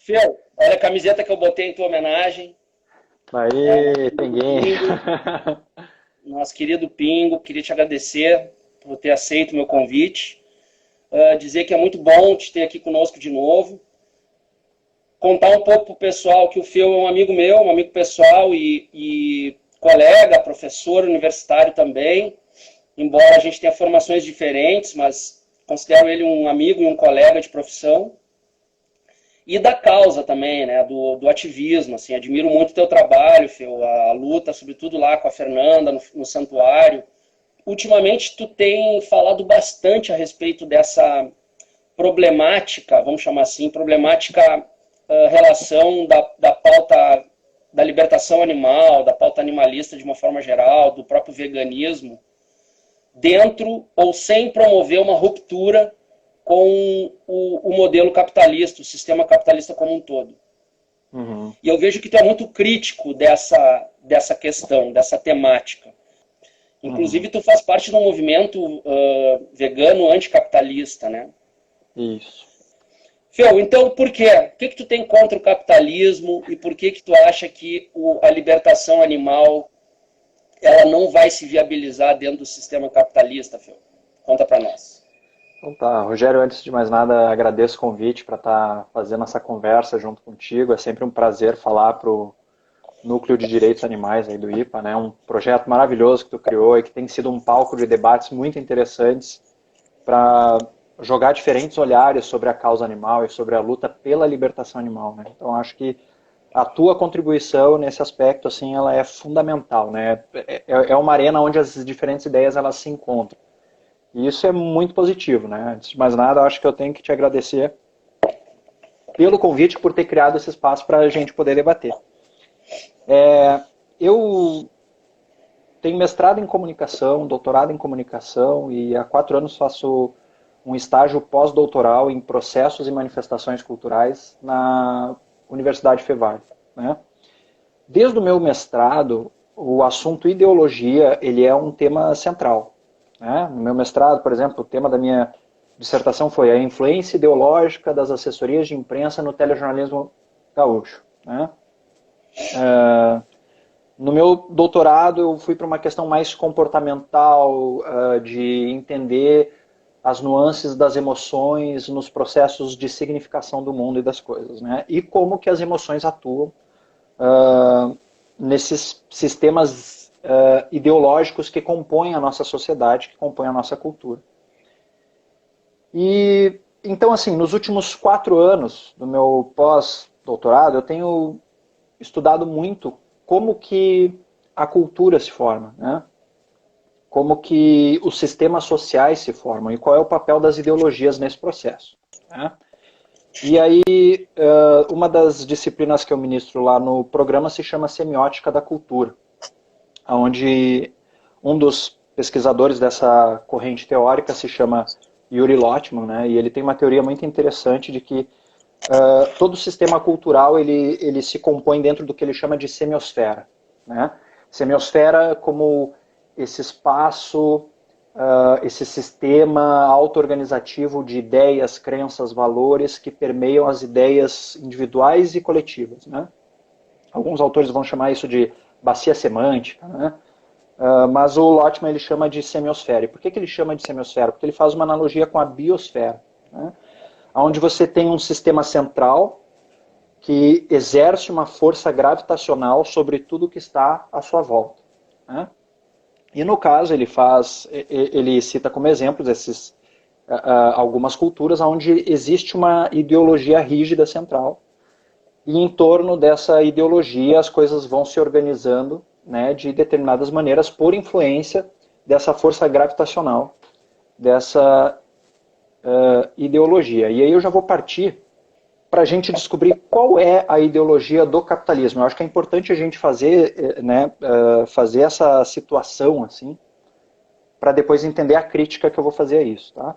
Fê, olha a camiseta que eu botei em tua homenagem. É o nosso Aí, querido Pinguim. Pingo. Nosso querido Pingo, queria te agradecer por ter aceito o meu convite. Dizer que é muito bom te ter aqui conosco de novo. Contar um pouco para o pessoal que o Fê é um amigo meu, um amigo pessoal e colega, professor universitário também. Embora a gente tenha formações diferentes, mas considero ele um amigo e um colega de profissão. E da causa também, né, do ativismo, assim, admiro muito o teu trabalho, Fê, a luta, sobretudo lá com a Fernanda, no santuário. Ultimamente tu tem falado bastante a respeito dessa problemática, vamos chamar assim, problemática relação da pauta da libertação animal, da pauta animalista de uma forma geral, do próprio veganismo, dentro ou sem promover uma ruptura com o modelo capitalista, o sistema capitalista como um todo. Uhum, E eu vejo que tu é muito crítico dessa questão, dessa temática. uhum. Inclusive, tu faz parte de um movimento vegano anticapitalista, né? Isso. Fel, então por quê? O que tu tem contra o capitalismo e por que tu acha que a libertação animal ela não vai se viabilizar dentro do sistema capitalista, Fel? Conta para nós. Então tá, Rogério, antes de mais nada, agradeço o convite para estar fazendo essa conversa junto contigo. É sempre um prazer falar para o Núcleo de Direitos Animais aí do IPA, né? Um projeto maravilhoso que tu criou e que tem sido um palco de debates muito interessantes para jogar diferentes olhares sobre a causa animal e sobre a luta pela libertação animal, né? Então acho que a tua contribuição nesse aspecto assim ela é fundamental, né? É uma arena onde as diferentes ideias elas se encontram. E isso é muito positivo, né? Antes de mais nada, acho que eu tenho que te agradecer pelo convite por ter criado esse espaço para a gente poder debater. Eu tenho mestrado em comunicação, doutorado em comunicação e há 4 anos faço um estágio pós-doutoral em processos e manifestações culturais na Universidade Fevale, né? Desde o meu mestrado, o assunto ideologia ele é um tema central, né? No meu mestrado, por exemplo, o tema da minha dissertação foi a influência ideológica das assessorias de imprensa no telejornalismo gaúcho, né? No meu doutorado, eu fui para uma questão mais comportamental, de entender as nuances das emoções nos processos de significação do mundo e das coisas, né? E como que as emoções atuam nesses sistemas ideológicos que compõem a nossa sociedade, que compõem a nossa cultura. E então, assim, nos últimos 4 anos do meu pós-doutorado, eu tenho estudado muito como que a cultura se forma, né? Como que os sistemas sociais se formam e qual é o papel das ideologias nesse processo, né? E aí, uma das disciplinas que eu ministro lá no programa se chama Semiótica da Cultura, onde um dos pesquisadores dessa corrente teórica se chama Yuri Lotman, né? E ele tem uma teoria muito interessante de que todo sistema cultural ele se compõe dentro do que ele chama de semiosfera, né? Semiosfera como esse espaço, esse sistema auto-organizativo de ideias, crenças, valores que permeiam as ideias individuais e coletivas, né? Alguns autores vão chamar isso de bacia semântica, né? Mas o Lotman ele chama de semiosfera. E por que ele chama de semiosfera? Porque ele faz uma analogia com a biosfera, né? Onde você tem um sistema central que exerce uma força gravitacional sobre tudo que está à sua volta, né? E no caso ele cita como exemplos algumas culturas onde existe uma ideologia rígida central e em torno dessa ideologia as coisas vão se organizando, né, de determinadas maneiras por influência dessa força gravitacional, dessa ideologia. E aí eu já vou partir para a gente descobrir qual é a ideologia do capitalismo. Eu acho que é importante a gente fazer, né, fazer essa situação assim, para depois entender a crítica que eu vou fazer a isso, tá?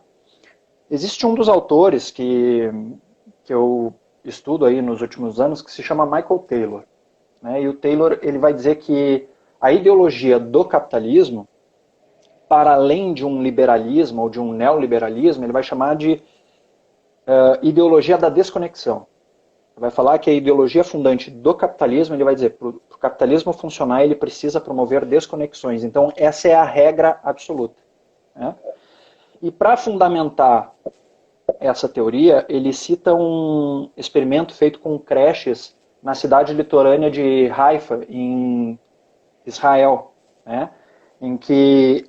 Existe um dos autores que eu estudo aí nos últimos anos que se chama Michael Taylor, né? E o Taylor ele vai dizer que a ideologia do capitalismo, para além de um liberalismo ou de um neoliberalismo, ele vai chamar de ideologia da desconexão. vai falar que a ideologia fundante do capitalismo, ele vai dizer, para o capitalismo funcionar, ele precisa promover desconexões. Então, essa é a regra absoluta. Né? E para fundamentar essa teoria, ele cita um experimento feito com creches na cidade litorânea de Haifa, em Israel, né? Em que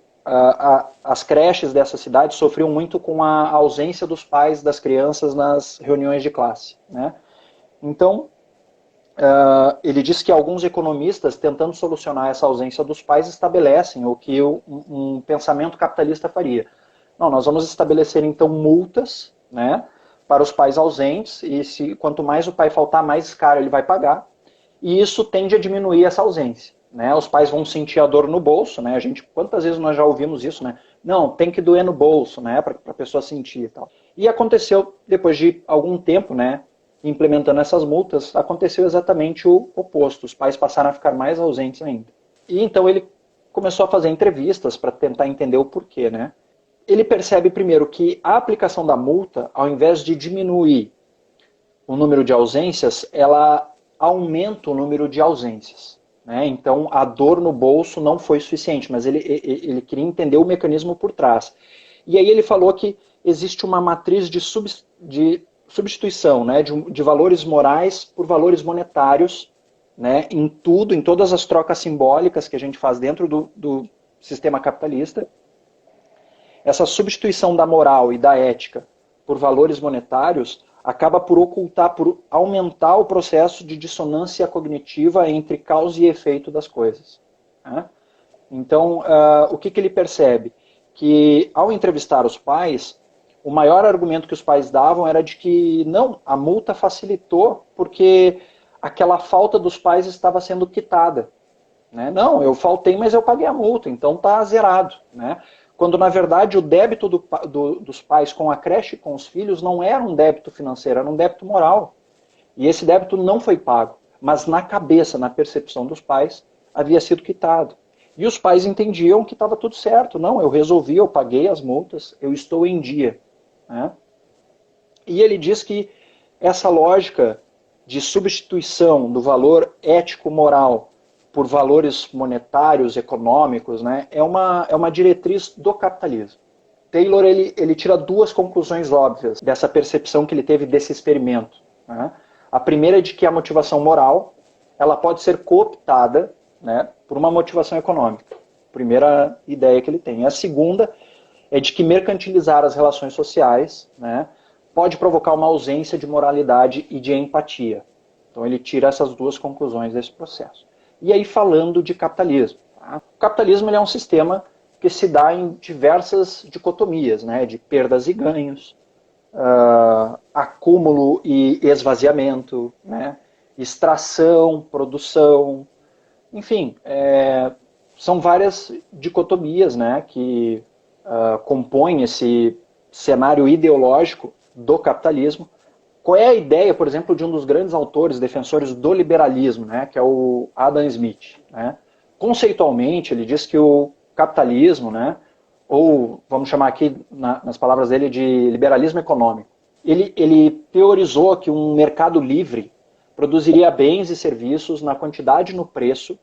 as creches dessa cidade sofriam muito com a ausência dos pais das crianças nas reuniões de classe. Né? Então, ele diz que alguns economistas, tentando solucionar essa ausência dos pais, estabelecem o que um pensamento capitalista faria. Não, nós vamos estabelecer, então, multas, né, para os pais ausentes, e quanto mais o pai faltar, mais caro ele vai pagar, e isso tende a diminuir essa ausência. Né? Os pais vão sentir a dor no bolso, né? Quantas vezes nós já ouvimos isso, né? Não, tem que doer no bolso, né, para a pessoa sentir e tal. E aconteceu, depois de algum tempo, né, implementando essas multas, aconteceu exatamente o oposto. Os pais passaram a ficar mais ausentes ainda. E então ele começou a fazer entrevistas para tentar entender o porquê, né? Ele percebe primeiro que a aplicação da multa, ao invés de diminuir o número de ausências, ela aumenta o número de ausências. Né? Então a dor no bolso não foi suficiente, mas ele queria entender o mecanismo por trás. E aí ele falou que existe uma matriz de substituição, né, de valores morais por valores monetários, né, em tudo, em todas as trocas simbólicas que a gente faz dentro do sistema capitalista. Essa substituição da moral e da ética por valores monetários acaba por ocultar, por aumentar o processo de dissonância cognitiva entre causa e efeito das coisas. Né? Então, o que ele percebe? Que ao entrevistar os pais, o maior argumento que os pais davam era de que não, a multa facilitou porque aquela falta dos pais estava sendo quitada. Né? Não, eu faltei, mas eu paguei a multa, então está zerado. Né? Quando, na verdade, o débito dos pais com a creche e com os filhos não era um débito financeiro, era um débito moral. E esse débito não foi pago, mas na cabeça, na percepção dos pais, havia sido quitado. E os pais entendiam que estava tudo certo. Não, eu resolvi, eu paguei as multas, eu estou em dia. Né? E ele diz que essa lógica de substituição do valor ético-moral por valores monetários, econômicos, né, é uma diretriz do capitalismo. Taylor ele tira duas conclusões óbvias dessa percepção que ele teve desse experimento. Né? A primeira é de que a motivação moral ela pode ser cooptada, né, por uma motivação econômica. Primeira ideia que ele tem. A segunda é de que mercantilizar as relações sociais, né, pode provocar uma ausência de moralidade e de empatia. Então ele tira essas duas conclusões desse processo. E aí falando de capitalismo. Tá? O capitalismo ele é um sistema que se dá em diversas dicotomias, né, de perdas e ganhos, acúmulo e esvaziamento, né, extração, produção, enfim, são várias dicotomias, né, que compõem esse cenário ideológico do capitalismo. Qual é a ideia, por exemplo, de um dos grandes autores, defensores do liberalismo, né, que é o Adam Smith? Né? Conceitualmente, ele diz que o capitalismo, né, ou vamos chamar aqui, nas palavras dele, de liberalismo econômico, ele teorizou que um mercado livre produziria bens e serviços na quantidade e no preço,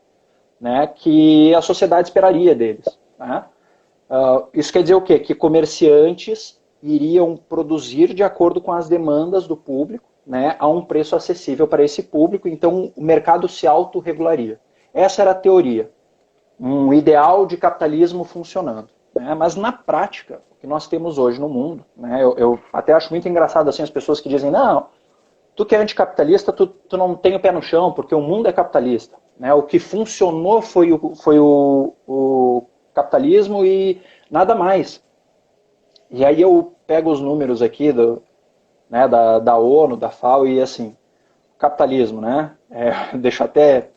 né, que a sociedade esperaria deles. Né? Isso quer dizer o quê? Que comerciantes iriam produzir de acordo com as demandas do público, né, a um preço acessível para esse público, então o mercado se autorregularia. Essa era a teoria, um ideal de capitalismo funcionando. Né, mas na prática, o que nós temos hoje no mundo, né, eu até acho muito engraçado assim, as pessoas que dizem, não, tu que é anticapitalista, tu não tem o pé no chão, porque o mundo é capitalista. Né, o que funcionou foi o capitalismo e nada mais. E aí eu pego os números aqui né, da ONU, da FAO, e assim, capitalismo, né? Deixa eu até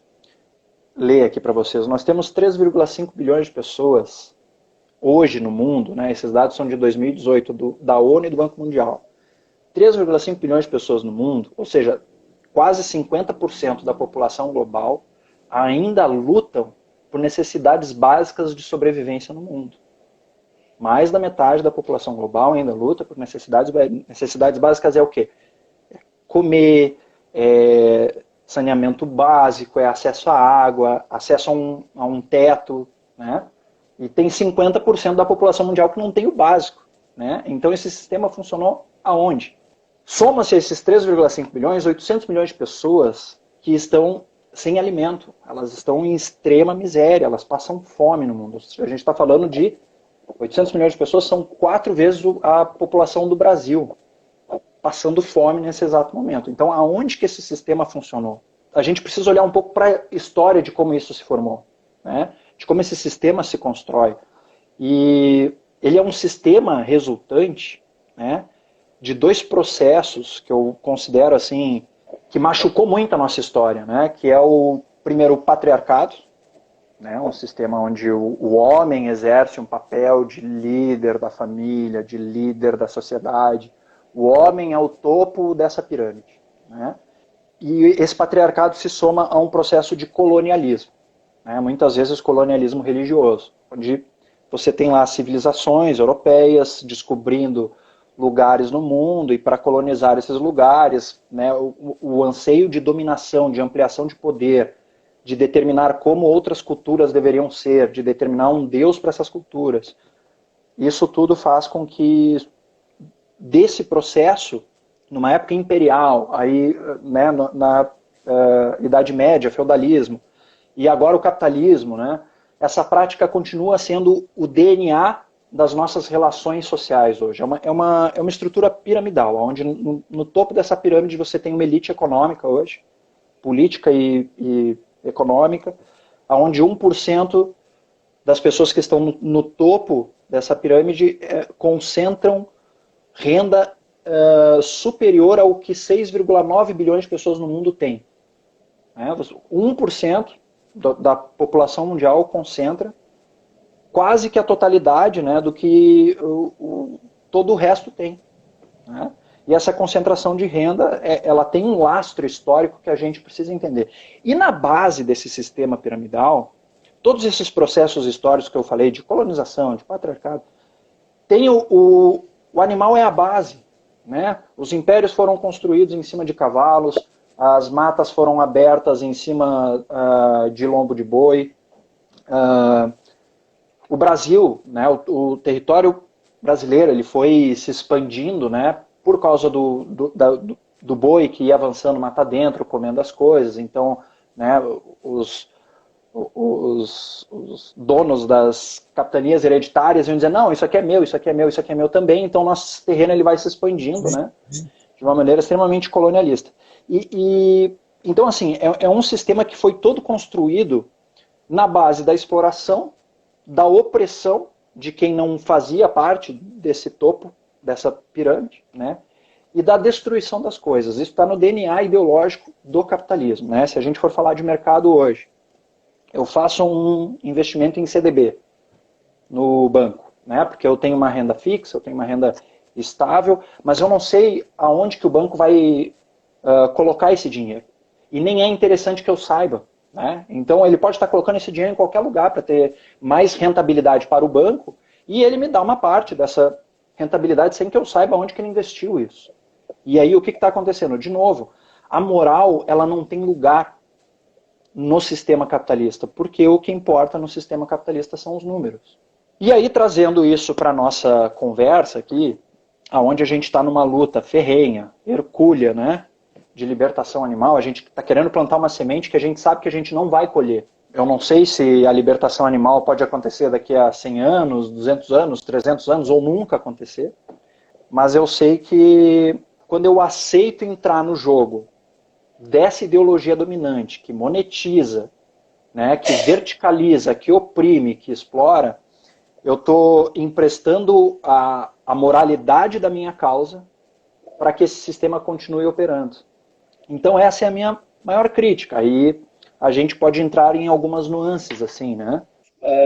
ler aqui para vocês. Nós temos 3,5 bilhões de pessoas hoje no mundo, né? Esses dados são de 2018, da ONU e do Banco Mundial. 3,5 bilhões de pessoas no mundo, ou seja, quase 50% da população global ainda lutam por necessidades básicas de sobrevivência no mundo. Mais da metade da população global ainda luta por necessidades básicas. É o quê? Comer, saneamento básico, é acesso à água, acesso a um teto, né? E tem 50% da população mundial que não tem o básico, né? Então esse sistema funcionou aonde? Soma-se esses 3,5 bilhões, 800 milhões de pessoas que estão sem alimento, elas estão em extrema miséria, elas passam fome no mundo. A gente está falando de 800 milhões de pessoas, são 4 vezes a população do Brasil, passando fome nesse exato momento. Então, aonde que esse sistema funcionou? A gente precisa olhar um pouco para a história de como isso se formou, né? De como esse sistema se constrói. E ele é um sistema resultante, né, de 2 processos que eu considero assim, que machucou muito a nossa história, né? Que é o primeiro, o patriarcado, né? Um sistema onde o homem exerce um papel de líder da família, de líder da sociedade. O homem é o topo dessa pirâmide, né? E esse patriarcado se soma a um processo de colonialismo, né? Muitas vezes colonialismo religioso, onde você tem lá civilizações europeias descobrindo lugares no mundo, e para colonizar esses lugares, né, o anseio de dominação, de ampliação de poder, de determinar como outras culturas deveriam ser, de determinar um Deus para essas culturas. Isso tudo faz com que desse processo, numa época imperial, aí, né, na Idade Média, feudalismo, e agora o capitalismo, né, essa prática continua sendo o DNA das nossas relações sociais hoje. É uma estrutura piramidal, onde no topo dessa pirâmide você tem uma elite econômica hoje, política e econômica, onde 1% das pessoas que estão no topo dessa pirâmide concentram renda superior ao que 6,9 bilhões de pessoas no mundo têm. 1% da população mundial concentra quase que a totalidade, né, do que todo o resto tem, né? E essa concentração de renda, ela tem um lastro histórico que a gente precisa entender. E na base desse sistema piramidal, todos esses processos históricos que eu falei, de colonização, de patriarcado, tem o animal é a base, né? Os impérios foram construídos em cima de cavalos, as matas foram abertas em cima de lombo de boi. O Brasil, né, o território brasileiro, ele foi se expandindo, né, por causa do boi que ia avançando mata dentro, comendo as coisas. Então, né, os donos das capitanias hereditárias iam dizer, não, isso aqui é meu, isso aqui é meu, isso aqui é meu também, então nosso terreno ele vai se expandindo, né, de uma maneira extremamente colonialista. Então, assim, é um sistema que foi todo construído na base da exploração, da opressão de quem não fazia parte desse topo, dessa pirâmide, né, e da destruição das coisas. Isso está no DNA ideológico do capitalismo, né? Se a gente for falar de mercado hoje, eu faço um investimento em CDB no banco, né? Porque eu tenho uma renda fixa, eu tenho uma renda estável, mas eu não sei aonde que o banco vai colocar esse dinheiro. E nem é interessante que eu saiba, né? Então ele pode estar colocando esse dinheiro em qualquer lugar para ter mais rentabilidade para o banco, e ele me dá uma parte dessa rentabilidade sem que eu saiba onde que ele investiu isso. E aí o que está acontecendo? De novo, a moral ela não tem lugar no sistema capitalista, porque o que importa no sistema capitalista são os números. E aí, trazendo isso para a nossa conversa aqui, onde a gente está numa luta ferrenha, hercúlea, né, de libertação animal, a gente está querendo plantar uma semente que a gente sabe que a gente não vai colher. Eu não sei se a libertação animal pode acontecer daqui a 100 anos, 200 anos, 300 anos, ou nunca acontecer, mas eu sei que quando eu aceito entrar no jogo dessa ideologia dominante, que monetiza, né, que verticaliza, que oprime, que explora, eu estou emprestando a moralidade da minha causa para que esse sistema continue operando. Então essa é a minha maior crítica. Aí a gente pode entrar em algumas nuances, assim, né?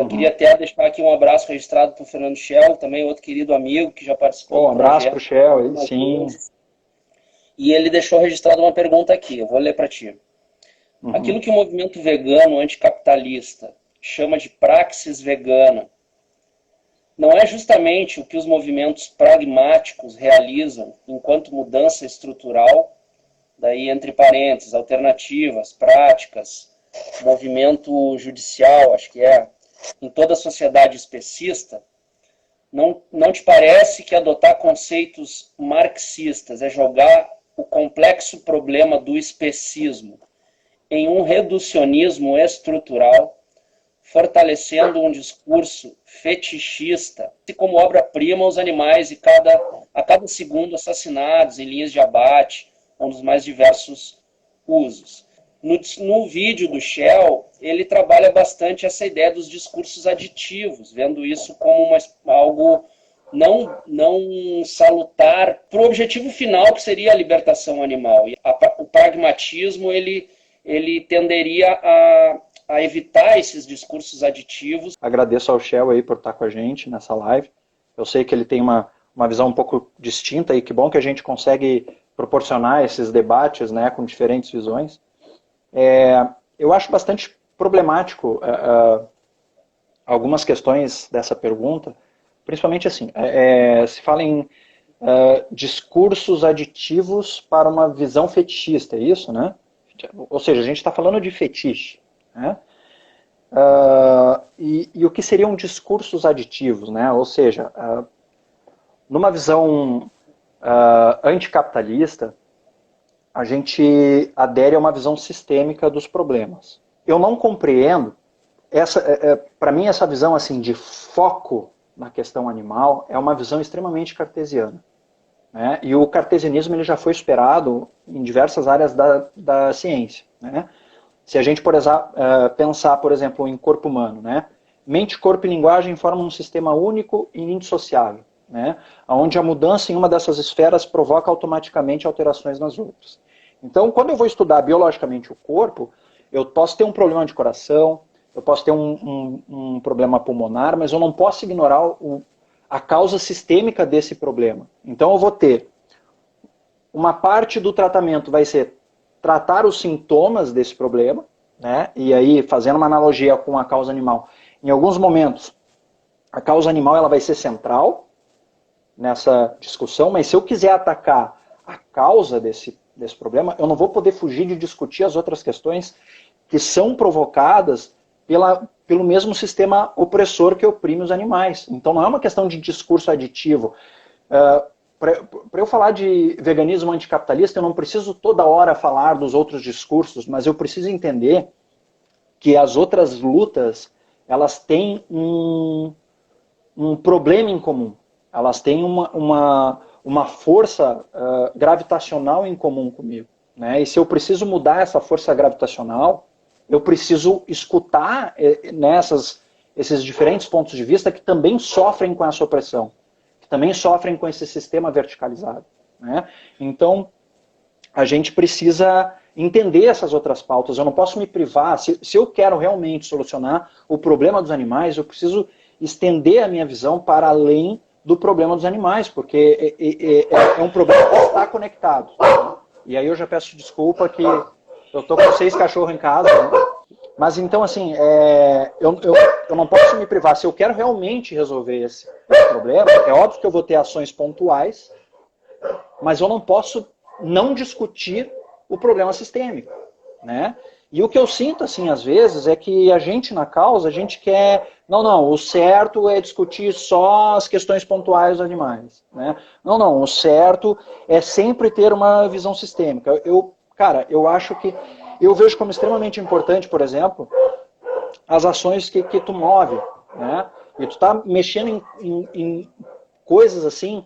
Queria até deixar aqui um abraço registrado para o Fernando Schell, também outro querido amigo que já participou Um abraço para o Schell, sim. E ele deixou registrado uma pergunta aqui, eu vou ler para ti. Aquilo que o movimento vegano anticapitalista chama de praxis vegana, não é justamente o que os movimentos pragmáticos realizam enquanto mudança estrutural daí entre parênteses, alternativas, práticas, movimento judicial, acho que é, em toda a sociedade especista, não te parece que adotar conceitos marxistas é jogar o complexo problema do especismo em um reducionismo estrutural, fortalecendo um discurso fetichista, e como obra-prima os animais e a cada segundo assassinados em linhas de abate ou nos mais diversos usos. No vídeo do Shell, ele trabalha bastante essa ideia dos discursos aditivos, vendo isso como algo não salutar para o objetivo final, que seria a libertação animal. E o pragmatismo ele tenderia a evitar esses discursos aditivos. Agradeço ao Shell aí por estar com a gente nessa live. Eu sei que ele tem uma visão um pouco distinta e que bom que a gente consegue proporcionar esses debates, né, com diferentes visões. Eu acho bastante problemático algumas questões dessa pergunta, principalmente assim, se fala em discursos aditivos para uma visão fetichista, é isso, né? Ou seja, a gente está falando de fetiche, né? E o que seriam discursos aditivos, né? Ou seja, numa visão anticapitalista, a gente adere a uma visão sistêmica dos problemas. Eu não compreendo, para mim essa visão assim, de foco na questão animal é uma visão extremamente cartesiana, né? E o cartesianismo ele já foi superado em diversas áreas da ciência, né? Se a gente, por exemplo, pensar, por exemplo, em corpo humano, né? Mente, corpo e linguagem formam um sistema único e indissociável, né? Onde a mudança em uma dessas esferas provoca automaticamente alterações nas outras. Então, quando eu vou estudar biologicamente o corpo, eu posso ter um problema de coração, eu posso ter um problema pulmonar, mas eu não posso ignorar a causa sistêmica desse problema. Então, eu vou ter uma parte do tratamento vai ser tratar os sintomas desse problema, né? E aí, fazendo uma analogia com a causa animal, em alguns momentos, a causa animal ela vai ser central nessa discussão, mas se eu quiser atacar a causa desse problema, eu não vou poder fugir de discutir as outras questões que são provocadas pelo mesmo sistema opressor que oprime os animais. Então não é uma questão de discurso aditivo. Para eu falar de veganismo anticapitalista, eu não preciso toda hora falar dos outros discursos, mas eu preciso entender que as outras lutas, elas têm um problema em comum. Elas têm uma força gravitacional em comum comigo, né? E se eu preciso mudar essa força gravitacional, eu preciso escutar esses diferentes pontos de vista que também sofrem com essa opressão, que também sofrem com esse sistema verticalizado, né? Então, a gente precisa entender essas outras pautas. Eu não posso me privar. Se eu quero realmente solucionar o problema dos animais, eu preciso estender a minha visão para além do problema dos animais, porque é um problema que está conectado. Né? E aí eu já peço desculpa que eu estou com 6 cachorros em casa, né? Mas então, assim, eu não posso me privar. Se eu quero realmente resolver esse problema, é óbvio que eu vou ter ações pontuais, mas eu não posso não discutir o problema sistêmico, né? E o que eu sinto, assim, às vezes, é que a gente na causa, a gente quer... Não, o certo é discutir só as questões pontuais dos animais, né? Não, o certo é sempre ter uma visão sistêmica. Cara, eu acho que... Eu vejo como extremamente importante, por exemplo, as ações que tu move, né? E tu tá mexendo em coisas, assim,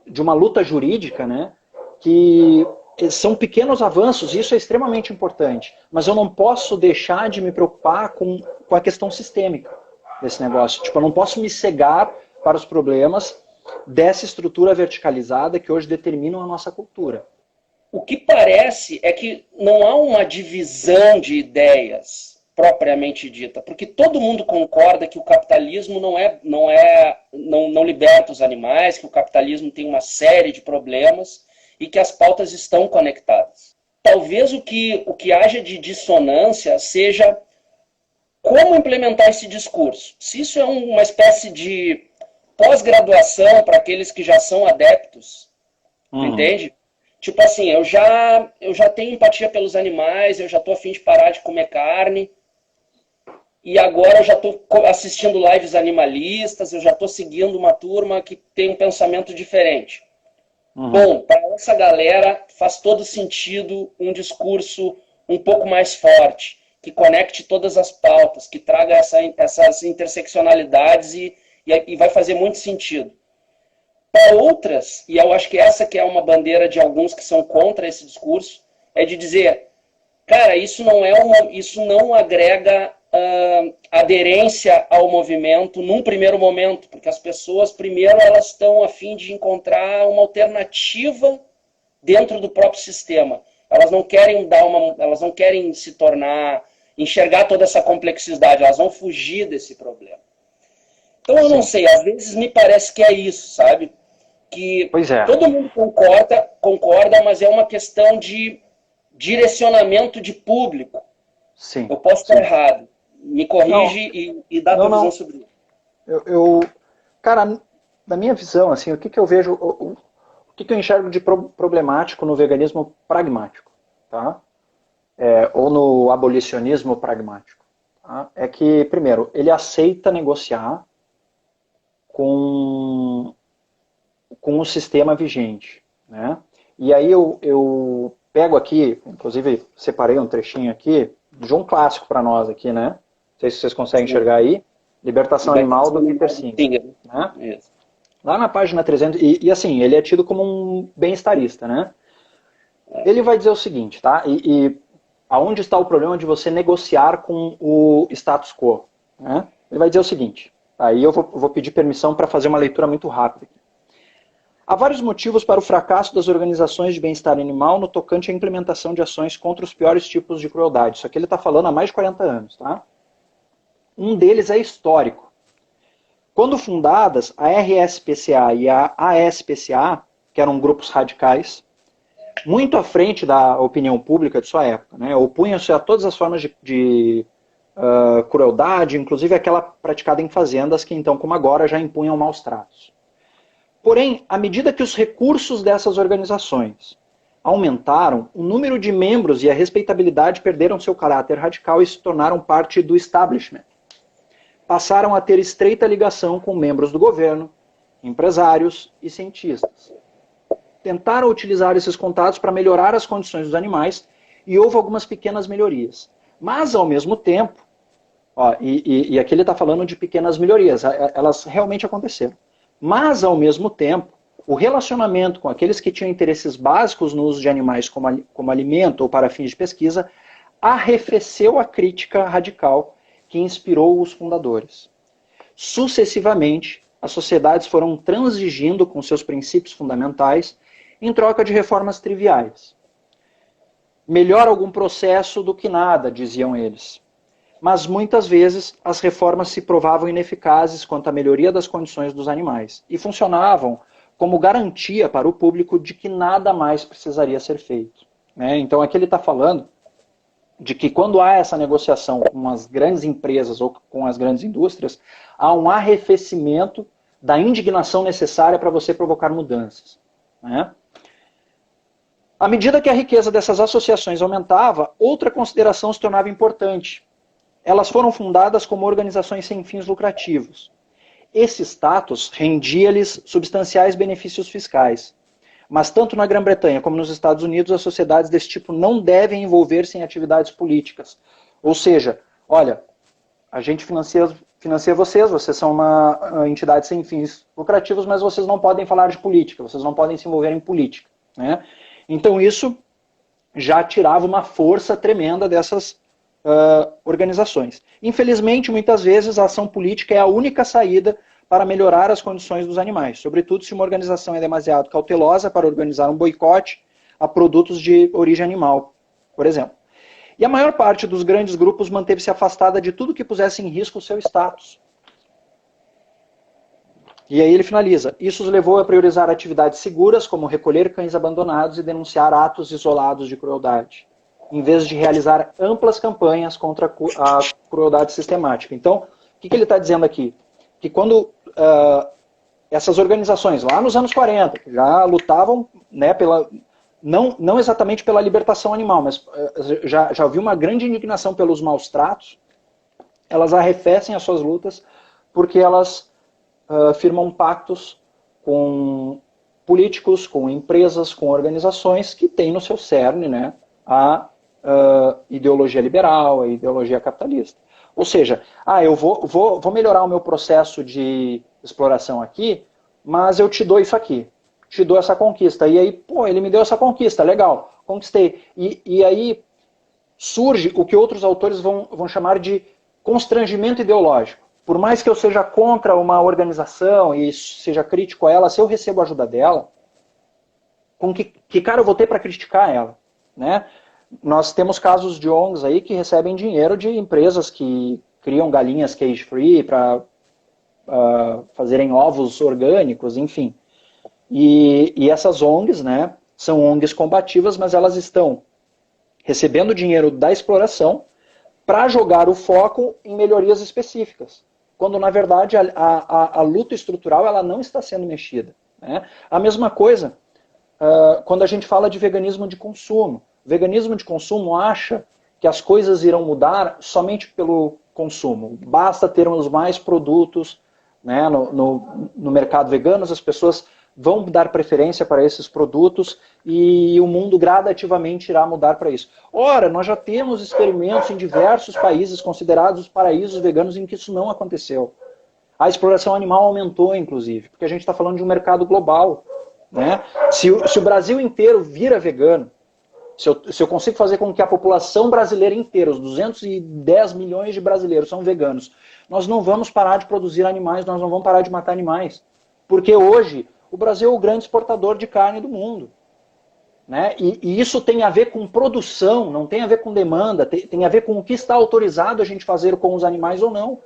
de uma luta jurídica, né? Que... são pequenos avanços, e isso é extremamente importante. Mas eu não posso deixar de me preocupar com a questão sistêmica desse negócio. Tipo, eu não posso me cegar para os problemas dessa estrutura verticalizada que hoje determinam a nossa cultura. O que parece é que não há uma divisão de ideias propriamente dita, porque todo mundo concorda que o capitalismo não liberta os animais, que o capitalismo tem uma série de problemas e que as pautas estão conectadas. Talvez o que haja de dissonância seja como implementar esse discurso. Se isso é uma espécie de pós-graduação para aqueles que já são adeptos, entende? Tipo assim, eu já tenho empatia pelos animais, eu já tô a fim de parar de comer carne, e agora eu já estou assistindo lives animalistas, eu já estou seguindo uma turma que tem um pensamento diferente. Uhum. Bom, para essa galera faz todo sentido um discurso um pouco mais forte, que conecte todas as pautas, que traga essas interseccionalidades e vai fazer muito sentido. Para outras, e eu acho que essa que é uma bandeira de alguns que são contra esse discurso, é de dizer, cara, isso não agrega aderência ao movimento num primeiro momento, porque as pessoas, primeiro, elas estão a fim de encontrar uma alternativa dentro do próprio sistema. Elas não querem elas não querem se tornar, enxergar toda essa complexidade, elas vão fugir desse problema. Então eu não sei, às vezes me parece que é isso, sabe? Que Pois é. todo mundo concorda, mas é uma questão de direcionamento de público. Sim. Eu posso estar errado. Me corrige e dá a tua visão sobre isso. Cara, na minha visão, assim, o que eu vejo, o que eu enxergo de problemático no veganismo pragmático, tá? Ou no abolicionismo pragmático, tá? É que, primeiro, ele aceita negociar com o sistema vigente, né? E aí eu pego aqui, inclusive separei um trechinho aqui, de um clássico para nós aqui, né? Não sei se vocês conseguem enxergar aí. Libertação Animal, do Peter Singer. Né? Lá na página 300, e assim, ele é tido como um bem-estarista, né? Ele vai dizer o seguinte, tá? E aonde está o problema de você negociar com o status quo? Né? Ele vai dizer o seguinte, aí eu vou pedir permissão para fazer uma leitura muito rápida. Há vários motivos para o fracasso das organizações de bem-estar animal no tocante à implementação de ações contra os piores tipos de crueldade. Isso aqui ele está falando há mais de 40 anos, tá? Um deles é histórico. Quando fundadas, a RSPCA e a ASPCA, que eram grupos radicais, muito à frente da opinião pública de sua época, né, opunham-se a todas as formas de crueldade, inclusive aquela praticada em fazendas, que então, como agora, já impunham maus tratos. Porém, à medida que os recursos dessas organizações aumentaram, o número de membros e a respeitabilidade perderam seu caráter radical e se tornaram parte do establishment. Passaram a ter estreita ligação com membros do governo, empresários e cientistas. Tentaram utilizar esses contatos para melhorar as condições dos animais e houve algumas pequenas melhorias. Mas, ao mesmo tempo, e aqui ele está falando de pequenas melhorias, elas realmente aconteceram. Mas, ao mesmo tempo, o relacionamento com aqueles que tinham interesses básicos no uso de animais como alimento ou para fins de pesquisa arrefeceu a crítica radical que inspirou os fundadores. Sucessivamente, as sociedades foram transigindo com seus princípios fundamentais em troca de reformas triviais. Melhor algum processo do que nada, diziam eles. Mas muitas vezes as reformas se provavam ineficazes quanto à melhoria das condições dos animais e funcionavam como garantia para o público de que nada mais precisaria ser feito. Então aqui ele está falando de que quando há essa negociação com as grandes empresas ou com as grandes indústrias, há um arrefecimento da indignação necessária para você provocar mudanças. À medida que a riqueza dessas associações aumentava, outra consideração se tornava importante. Elas foram fundadas como organizações sem fins lucrativos. Esse status rendia-lhes substanciais benefícios fiscais. Mas tanto na Grã-Bretanha como nos Estados Unidos, as sociedades desse tipo não devem envolver-se em atividades políticas. Ou seja, olha, a gente financia vocês são uma entidade sem fins lucrativos, mas vocês não podem falar de política, vocês não podem se envolver em política. Então isso já tirava uma força tremenda dessas organizações. Infelizmente, muitas vezes, a ação política é a única saída para melhorar as condições dos animais, sobretudo se uma organização é demasiado cautelosa para organizar um boicote a produtos de origem animal, por exemplo. E a maior parte dos grandes grupos manteve-se afastada de tudo que pusesse em risco o seu status. E aí ele finaliza. Isso os levou a priorizar atividades seguras, como recolher cães abandonados e denunciar atos isolados de crueldade, em vez de realizar amplas campanhas contra a crueldade sistemática. Então, o que ele está dizendo aqui? Que quando essas organizações, lá nos anos 40, já lutavam, né, não exatamente pela libertação animal, mas já ouvi uma grande indignação pelos maus tratos. Elas arrefecem as suas lutas porque elas firmam pactos com políticos, com empresas, com organizações que têm no seu cerne, né, a ideologia liberal, a ideologia capitalista. Ou seja, eu vou melhorar o meu processo de exploração aqui, mas eu te dou isso aqui. Te dou essa conquista. E aí, ele me deu essa conquista, legal, conquistei. E aí surge o que outros autores vão chamar de constrangimento ideológico. Por mais que eu seja contra uma organização e seja crítico a ela, se eu recebo a ajuda dela, com que cara eu vou ter para criticar ela? Né? Nós temos casos de ONGs aí que recebem dinheiro de empresas que criam galinhas cage-free para fazerem ovos orgânicos, enfim. E essas ONGs, né, são ONGs combativas, mas elas estão recebendo dinheiro da exploração para jogar o foco em melhorias específicas, quando na verdade a luta estrutural ela não está sendo mexida. Né? A mesma coisa quando a gente fala de veganismo de consumo. O veganismo de consumo acha que as coisas irão mudar somente pelo consumo. Basta termos mais produtos, né, no mercado vegano, as pessoas vão dar preferência para esses produtos e o mundo gradativamente irá mudar para isso. Ora, nós já temos experimentos em diversos países considerados paraísos veganos em que isso não aconteceu. A exploração animal aumentou, inclusive, porque a gente está falando de um mercado global. Né? Se o Brasil inteiro vira vegano, se eu consigo fazer com que a população brasileira inteira, os 210 milhões de brasileiros são veganos, nós não vamos parar de produzir animais, nós não vamos parar de matar animais. Porque hoje o Brasil é o grande exportador de carne do mundo. Né? E isso tem a ver com produção, não tem a ver com demanda, tem a ver com o que está autorizado a gente fazer com os animais ou não.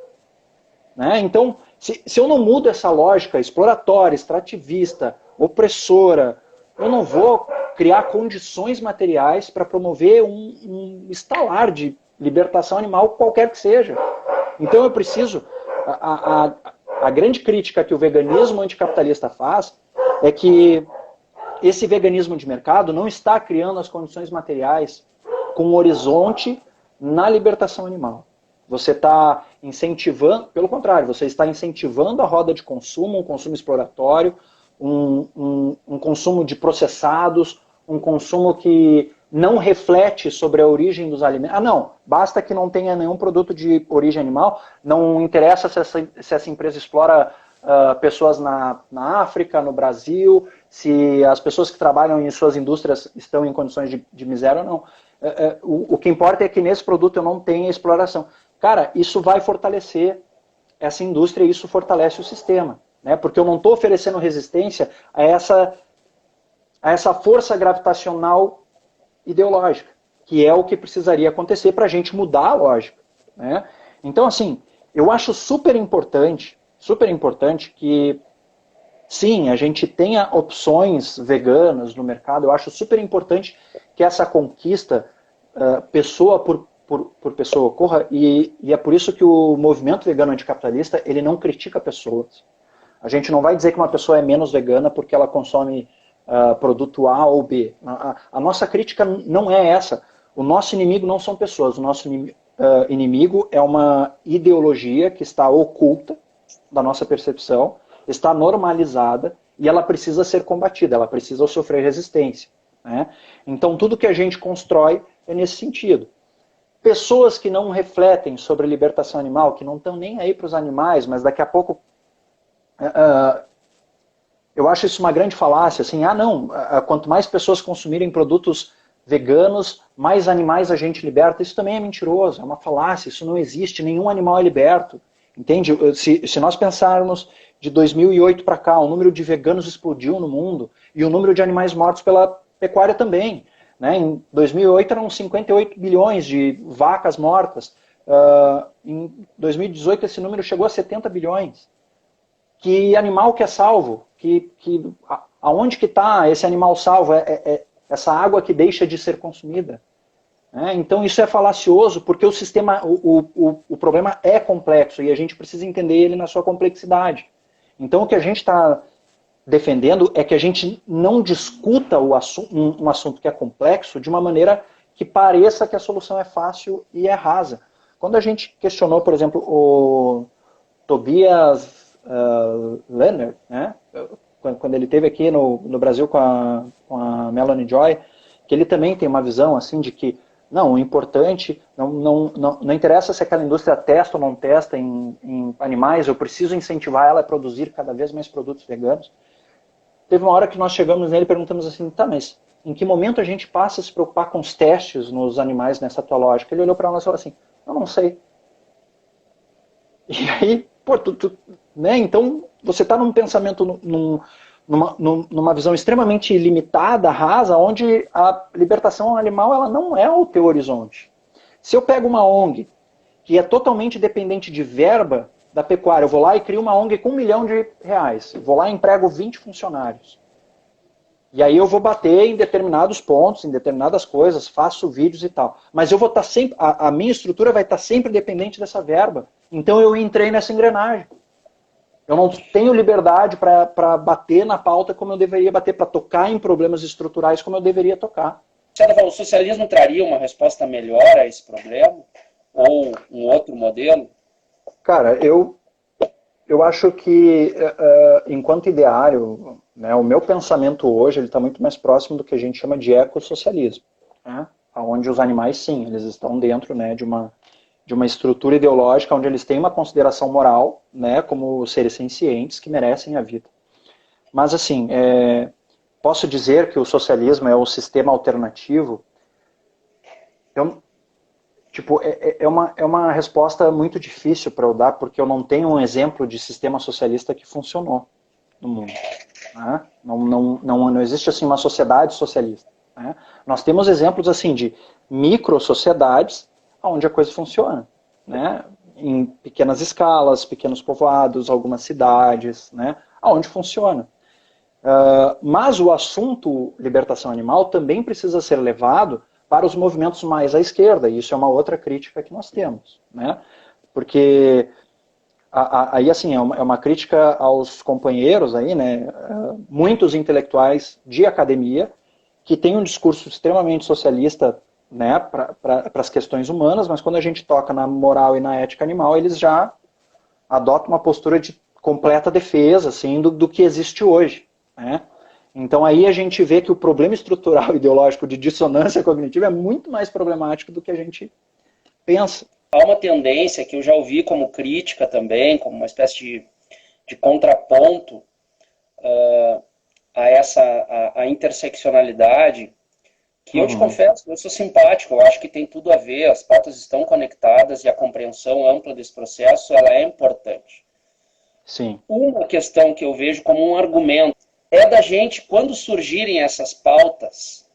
Né? Então, se eu não mudo essa lógica exploratória, extrativista, opressora, eu não vou criar condições materiais para promover um estalar de libertação animal, qualquer que seja. Então eu preciso... A grande crítica que o veganismo anticapitalista faz é que esse veganismo de mercado não está criando as condições materiais com um horizonte na libertação animal. Você está incentivando, pelo contrário, você está incentivando a roda de consumo, um consumo exploratório, um consumo de processados, um consumo que não reflete sobre a origem dos alimentos. Não, basta que não tenha nenhum produto de origem animal, não interessa se essa empresa explora pessoas na África, no Brasil, se as pessoas que trabalham em suas indústrias estão em condições de miséria ou não. O que importa é que nesse produto eu não tenha exploração. Cara, isso vai fortalecer essa indústria e isso fortalece o sistema. Né? Porque eu não estou oferecendo resistência a essa força gravitacional ideológica, que é o que precisaria acontecer para a gente mudar a lógica. Né? Então, assim, eu acho super importante que, sim, a gente tenha opções veganas no mercado. Eu acho super importante que essa conquista, pessoa por pessoa, ocorra, e é por isso que o movimento vegano anticapitalista, ele não critica pessoas. A gente não vai dizer que uma pessoa é menos vegana porque ela consome produto A ou B. A nossa crítica não é essa. O nosso inimigo não são pessoas. O nosso inimigo é uma ideologia que está oculta da nossa percepção, está normalizada e ela precisa ser combatida, ela precisa sofrer resistência. Né? Então tudo que a gente constrói é nesse sentido. Pessoas que não refletem sobre libertação animal, que não estão nem aí para os animais, mas daqui a pouco... eu acho isso uma grande falácia, assim, quanto mais pessoas consumirem produtos veganos, mais animais a gente liberta. Isso também é mentiroso, é uma falácia, isso não existe, nenhum animal é liberto, entende? Se nós pensarmos de 2008 para cá, o número de veganos explodiu no mundo e o número de animais mortos pela pecuária também. Né? Em 2008 eram 58 bilhões de vacas mortas, em 2018 esse número chegou a 70 bilhões. Que animal que é salvo? Aonde que está esse animal salvo? Essa água que deixa de ser consumida. Então isso é falacioso, porque o sistema, o problema é complexo e a gente precisa entender ele na sua complexidade. Então o que a gente está defendendo é que a gente não discuta um assunto que é complexo de uma maneira que pareça que a solução é fácil e é rasa. Quando a gente questionou, por exemplo, o Tobias Leonard, né? Quando ele esteve aqui no Brasil com a Melanie Joy, que ele também tem uma visão assim de que não, o importante, não interessa se aquela indústria testa ou não testa em animais, eu preciso incentivar ela a produzir cada vez mais produtos veganos. Teve uma hora que nós chegamos nele e perguntamos assim, tá, mas em que momento a gente passa a se preocupar com os testes nos animais nessa tua lógica? Ele olhou para nós e falou assim, eu não sei. E aí, pô, né? Então, você está num pensamento, numa visão extremamente limitada, rasa, onde a libertação animal ela não é o teu horizonte. Se eu pego uma ONG que é totalmente dependente de verba da pecuária, eu vou lá e crio uma ONG com R$1 milhão, vou lá e emprego 20 funcionários. E aí eu vou bater em determinados pontos, em determinadas coisas, faço vídeos e tal. Mas eu vou estar sempre, a minha estrutura vai estar sempre dependente dessa verba. Então eu entrei nessa engrenagem. Eu não tenho liberdade para bater na pauta como eu deveria bater, para tocar em problemas estruturais como eu deveria tocar. O socialismo traria uma resposta melhor a esse problema? Ou um outro modelo? Cara, eu acho que, enquanto ideário, né, o meu pensamento hoje está muito mais próximo do que a gente chama de ecossocialismo, né, onde os animais, sim, eles estão dentro, né, de uma estrutura ideológica onde eles têm uma consideração moral, né, como seres sencientes que merecem a vida. Mas, assim, posso dizer que o socialismo é o sistema alternativo? É uma resposta muito difícil para eu dar, porque eu não tenho um exemplo de sistema socialista que funcionou no mundo. Né? Não existe assim uma sociedade socialista. Né? Nós temos exemplos assim de micro-sociedades onde a coisa funciona. Né? Em pequenas escalas, pequenos povoados, algumas cidades, né? Onde funciona. Mas o assunto libertação animal também precisa ser levado para os movimentos mais à esquerda, e isso é uma outra crítica que nós temos, né? Porque aí assim é uma crítica aos companheiros aí, né? Muitos intelectuais de academia que têm um discurso extremamente socialista, né? Para as questões humanas, mas quando a gente toca na moral e na ética animal, eles já adotam uma postura de completa defesa, assim, do que existe hoje, né? Então aí a gente vê que o problema estrutural ideológico de dissonância cognitiva é muito mais problemático do que a gente pensa. Há uma tendência que eu já ouvi como crítica também, como uma espécie de contraponto a interseccionalidade, que eu te confesso, eu sou simpático, eu acho que tem tudo a ver, as pautas estão conectadas e a compreensão ampla desse processo ela é importante. Sim. Uma questão que eu vejo como um argumento é da gente, quando surgirem essas pautas,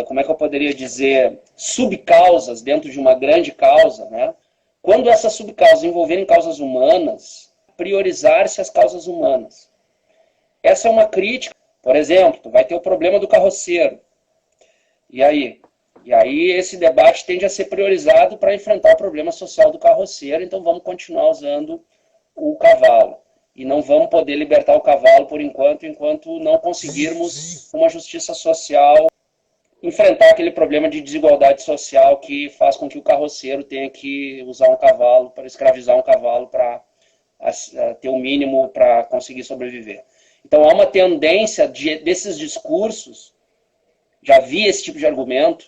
como é que eu poderia dizer, subcausas dentro de uma grande causa, né? Quando essas subcausas envolverem causas humanas, priorizar-se as causas humanas. Essa é uma crítica. Por exemplo, tu vai ter o problema do carroceiro. E aí esse debate tende a ser priorizado para enfrentar o problema social do carroceiro, então vamos continuar usando o cavalo. E não vamos poder libertar o cavalo por enquanto não conseguirmos uma justiça social, enfrentar aquele problema de desigualdade social que faz com que o carroceiro tenha que usar um cavalo, para escravizar um cavalo para ter o mínimo para conseguir sobreviver. Então há uma tendência desses discursos, já vi esse tipo de argumento,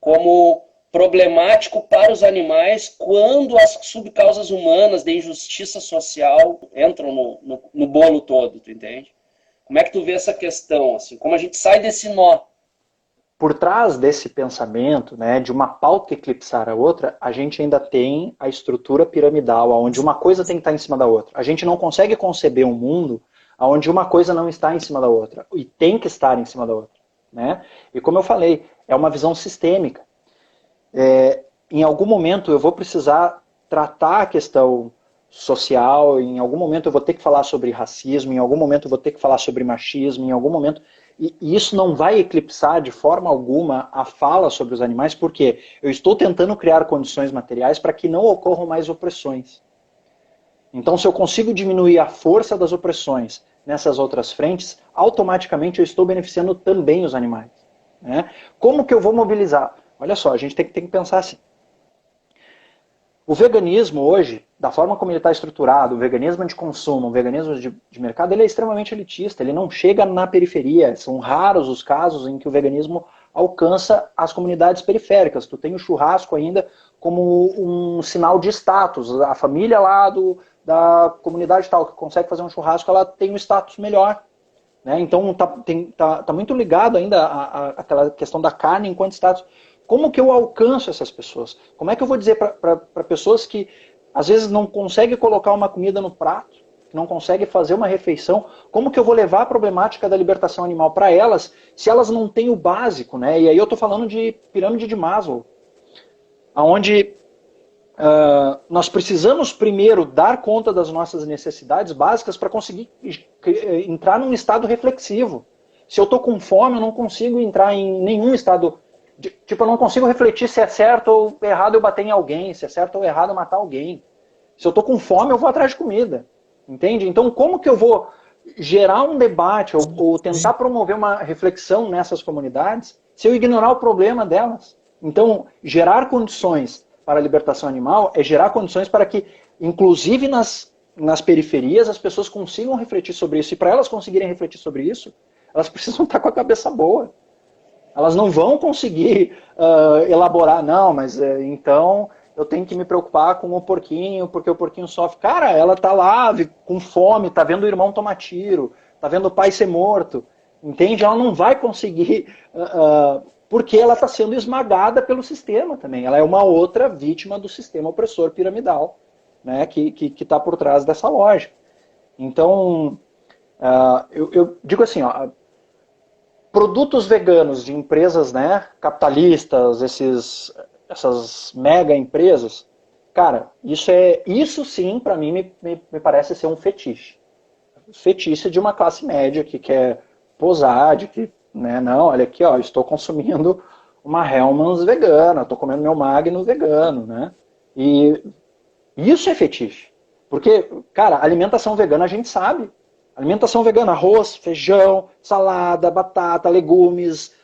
como problemático para os animais quando as subcausas humanas de injustiça social entram no bolo todo, tu entende? Como é que tu vê essa questão? Assim, como a gente sai desse nó? Por trás desse pensamento, né, de uma pauta eclipsar a outra, a gente ainda tem a estrutura piramidal, onde uma coisa tem que estar em cima da outra. A gente não consegue conceber um mundo onde uma coisa não está em cima da outra, e tem que estar em cima da outra. Né? E como eu falei, é uma visão sistêmica. Em algum momento eu vou precisar tratar a questão social, em algum momento eu vou ter que falar sobre racismo, em algum momento eu vou ter que falar sobre machismo, em algum momento... E isso não vai eclipsar de forma alguma a fala sobre os animais, porque eu estou tentando criar condições materiais para que não ocorram mais opressões. Então, se eu consigo diminuir a força das opressões nessas outras frentes, automaticamente eu estou beneficiando também os animais. Né? Como que eu vou mobilizar? Olha só, a gente tem que pensar assim. O veganismo hoje, da forma como ele está estruturado, o veganismo de consumo, o veganismo de mercado, ele é extremamente elitista, ele não chega na periferia. São raros os casos em que o veganismo alcança as comunidades periféricas. Tu tem o churrasco ainda como um sinal de status. A família lá da comunidade tal que consegue fazer um churrasco, ela tem um status melhor. Né? Então tá muito ligado ainda àquela questão da carne enquanto status. Como que eu alcanço essas pessoas? Como é que eu vou dizer para pessoas que às vezes não conseguem colocar uma comida no prato, não conseguem fazer uma refeição, como que eu vou levar a problemática da libertação animal para elas, se elas não têm o básico, né? E aí eu estou falando de pirâmide de Maslow, onde nós precisamos primeiro dar conta das nossas necessidades básicas para conseguir entrar num estado reflexivo. Se eu estou com fome, eu não consigo entrar em nenhum estado. Tipo, eu não consigo refletir se é certo ou errado eu bater em alguém, se é certo ou errado eu matar alguém. Se eu estou com fome, eu vou atrás de comida. Entende? Então, como que eu vou gerar um debate ou tentar promover uma reflexão nessas comunidades se eu ignorar o problema delas? Então, gerar condições para a libertação animal é gerar condições para que, inclusive nas periferias, as pessoas consigam refletir sobre isso. E para elas conseguirem refletir sobre isso, elas precisam estar com a cabeça boa. Elas não vão conseguir elaborar, não, mas então eu tenho que me preocupar com o porquinho, porque o porquinho sofre. Cara, ela tá lá com fome, tá vendo o irmão tomar tiro, tá vendo o pai ser morto, entende? Ela não vai conseguir, porque ela está sendo esmagada pelo sistema também. Ela é uma outra vítima do sistema opressor piramidal, né, que está por trás dessa lógica. Então, eu digo assim, ó, produtos veganos de empresas, né, capitalistas, essas mega empresas, cara, isso sim, para mim, me parece ser um fetiche. Fetiche de uma classe média que quer posar, de que, né, não, olha aqui, ó, estou consumindo uma Hellmann's vegana, estou comendo meu Magnum vegano, né? E isso é fetiche. Porque, cara, alimentação vegana a gente sabe. Alimentação vegana, arroz, feijão, salada, batata, legumes,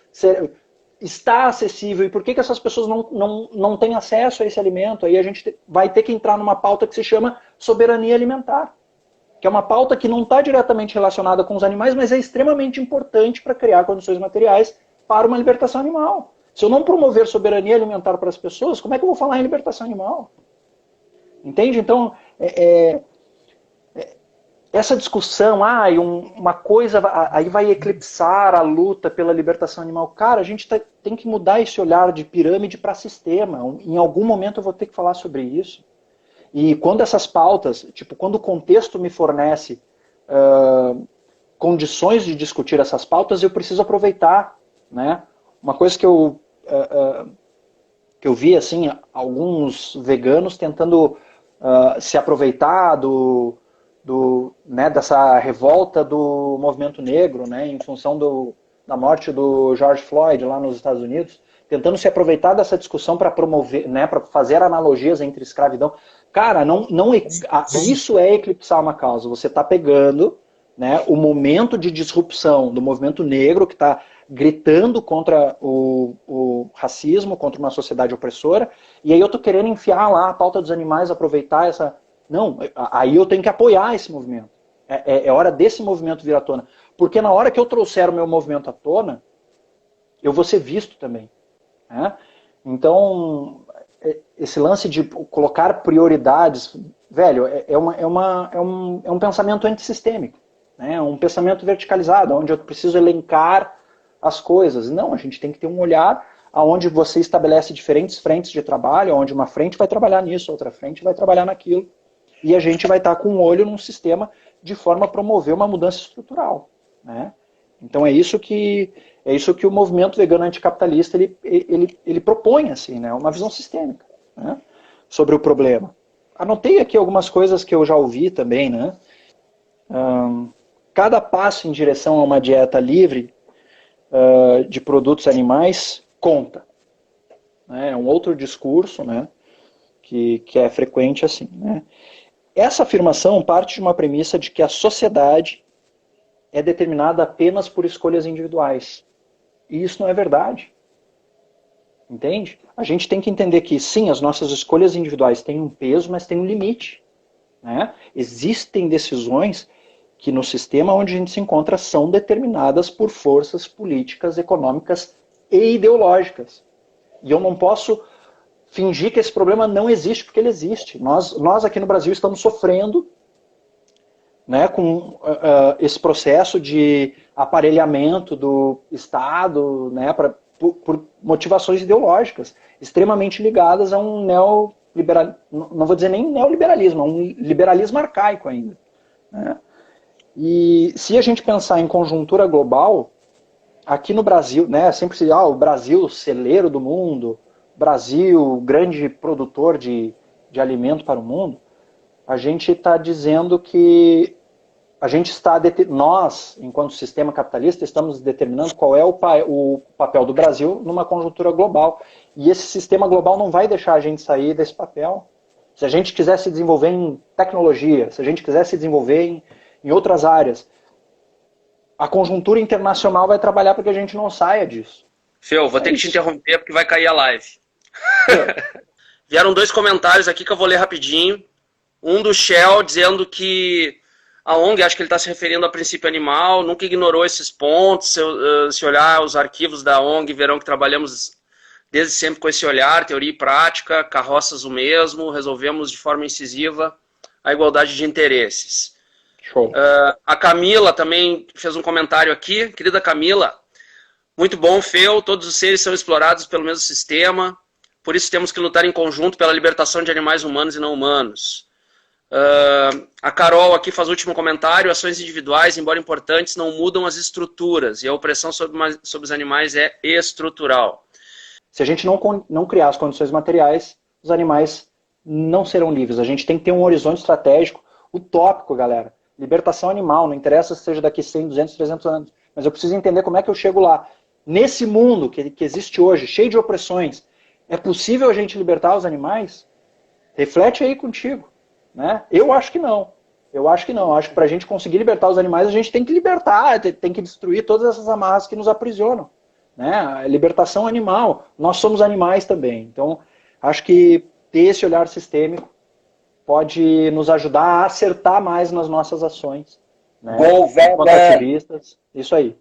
está acessível. E por que essas pessoas não têm acesso a esse alimento? Aí a gente vai ter que entrar numa pauta que se chama soberania alimentar, que é uma pauta que não está diretamente relacionada com os animais, mas é extremamente importante para criar condições materiais para uma libertação animal. Se eu não promover soberania alimentar para as pessoas, como é que eu vou falar em libertação animal? Entende? Então, essa discussão, uma coisa aí vai eclipsar a luta pela libertação animal. Cara, a gente tem que mudar esse olhar de pirâmide para sistema. Em algum momento eu vou ter que falar sobre isso. E quando essas pautas, tipo, quando o contexto me fornece condições de discutir essas pautas, eu preciso aproveitar, né? Uma coisa que eu vi, assim, alguns veganos tentando se aproveitar né, dessa revolta do movimento negro, né, em função da morte do George Floyd lá nos Estados Unidos, tentando se aproveitar dessa discussão para promover, né, para fazer analogias entre escravidão. Cara, isso é eclipsar uma causa. Você está pegando, né, o momento de disrupção do movimento negro que está gritando contra o racismo, contra uma sociedade opressora, e aí eu estou querendo enfiar lá a pauta dos animais, aproveitar essa... Não, aí eu tenho que apoiar esse movimento. É hora desse movimento vir à tona. Porque na hora que eu trouxer o meu movimento à tona, eu vou ser visto também. Né? Então, esse lance de colocar prioridades, velho, é um pensamento antissistêmico. Né? É um pensamento verticalizado, onde eu preciso elencar as coisas. Não, a gente tem que ter um olhar onde você estabelece diferentes frentes de trabalho, onde uma frente vai trabalhar nisso, outra frente vai trabalhar naquilo. E a gente vai estar com um olho num sistema de forma a promover uma mudança estrutural. Né? Então é isso que o movimento vegano anticapitalista ele propõe, assim, né? Uma visão sistêmica, né? Sobre o problema. Anotei aqui algumas coisas que eu já ouvi também. Né? Cada passo em direção a uma dieta livre de produtos animais conta. Né? É um outro discurso, né? que é frequente assim. Né? essa afirmação parte de uma premissa de que a sociedade é determinada apenas por escolhas individuais. E isso não é verdade. Entende? A gente tem que entender que, sim, as nossas escolhas individuais têm um peso, mas tem um limite. Né? Existem decisões que no sistema onde a gente se encontra são determinadas por forças políticas, econômicas e ideológicas. E eu não posso fingir que esse problema não existe, porque ele existe. Nós aqui no Brasil estamos sofrendo, né, com esse processo de aparelhamento do Estado, né, por motivações ideológicas, extremamente ligadas a um neoliberalismo, não vou dizer nem neoliberalismo, a um liberalismo arcaico ainda. Né? E se a gente pensar em conjuntura global, aqui no Brasil, né, sempre se diz, o Brasil, celeiro do mundo, Brasil, grande produtor de alimento para o mundo, a gente está dizendo que nós, enquanto sistema capitalista, estamos determinando qual é o papel do Brasil numa conjuntura global. E esse sistema global não vai deixar a gente sair desse papel. Se a gente quiser se desenvolver em tecnologia, se a gente quiser se desenvolver em outras áreas, a conjuntura internacional vai trabalhar para que a gente não saia disso. Feu, vou ter que te interromper porque vai cair a live. Vieram 2 comentários aqui que eu vou ler rapidinho. Um do Shell dizendo que a ONG, acho que ele está se referindo a princípio animal, nunca ignorou esses pontos. Se olhar os arquivos da ONG, verão que trabalhamos desde sempre com esse olhar, teoria e prática, carroças o mesmo, resolvemos de forma incisiva a igualdade de interesses. Show. A Camila também fez um comentário aqui. Querida Camila, muito bom, Feu, todos os seres são explorados pelo mesmo sistema, por isso temos que lutar em conjunto pela libertação de animais humanos e não humanos. A Carol aqui faz o último comentário. Ações individuais, embora importantes, não mudam as estruturas, e a opressão sobre os animais é estrutural. Se a gente não criar as condições materiais, os animais não serão livres. A gente tem que ter um horizonte estratégico utópico, galera. Libertação animal, não interessa se seja daqui 100, 200, 300 anos, mas eu preciso entender como é que eu chego lá. Nesse mundo que existe hoje, cheio de opressões, é possível a gente libertar os animais? Reflete aí contigo. Né? Eu acho que não. Eu acho que para a gente conseguir libertar os animais, a gente tem que libertar, tem que destruir todas essas amarras que nos aprisionam. Né? A libertação animal. Nós somos animais também. Então, acho que ter esse olhar sistêmico pode nos ajudar a acertar mais nas nossas ações. Né? Como ativistas. Isso aí.